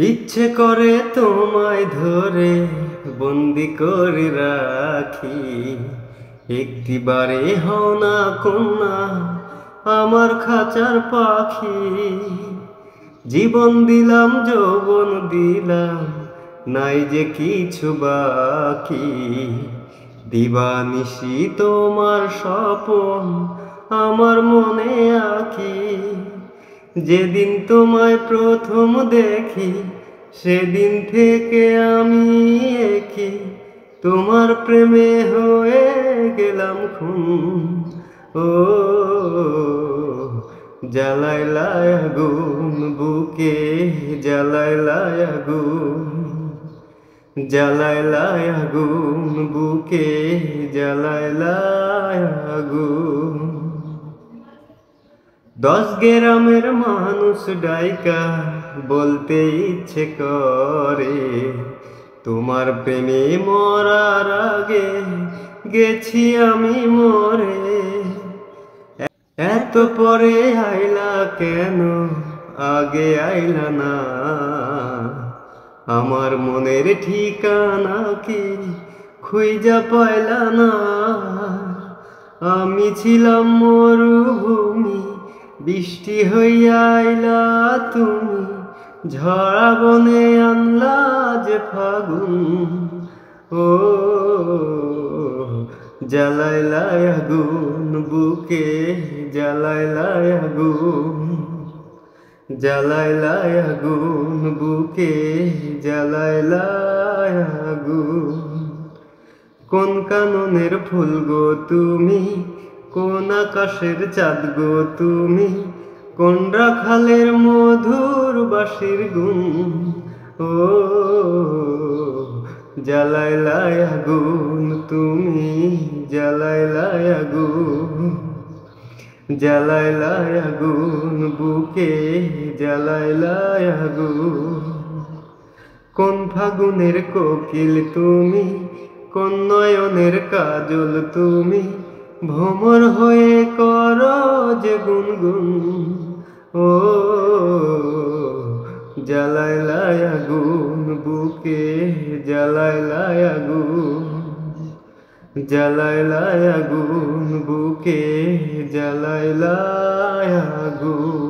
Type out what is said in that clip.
ইচ্ছে করে তোমায় ধরে বন্দি করে রাখি, একটিবারে হও না কন্যা আমার খাঁচার পাখি। জীবন দিলাম যৌবন দিলাম, নাই যে কিছু বাকি। দিবানিশি তোমার স্বপন আমার মনে আঁকি। যেদিন তোমায় প্রথম দেখি সেদিন থেকে আমি একি, তোমার প্রেমে হয়ে গেলাম খুন। ও জ্বালাইলায় আগুন বুকে, জ্বালাইলায় আগুন, জ্বালাইলায় আগুন বুকে, জ্বালাইলায় আগুন। 10 গ্রামের মানুষ ডাইকা বলতে ইচ্ছে করে, তোমার প্রেমে মরার আগে গেছি আমি মরে। এত পরে আইলা কেন, আগে আইলা না? আমার মনের ঠিকানা কি খুঁজা পাইলা না? আমি ছিলাম মরুভূমি, বৃষ্টি হইয়া আইলা তুমি, ঝরা বনে আনলা যে ফাগুন। ও জ্বালাইলায় আগুন বুকে, জ্বালাইলায় আগুন, জ্বালাইলায় আগুন বুকে, জ্বালাইলায় আগুন। কোন কাননের ফুল গো তুমি, কোন আকাশের চাঁদ গো তুমি, কোন রাখালের মধুর বাঁশির গুণ। ও জ্বালাইলায় আগুন তুমি, জ্বালাইলায় আগুন, জ্বালাইলায় আগুন বুকে, জ্বালাইলায় আগুন। কোন ফাগুনের কোকিল তুমি, কোন নয়নের কাজল তুমি, ভ্রমর হয়ে করো যে গুনগুন। ও জ্বালাইলায় আগুন বুকে, জ্বালাইলায় আগুন, জ্বালাইলায় আগুন বুকে, জ্বালাইলায় আগুন।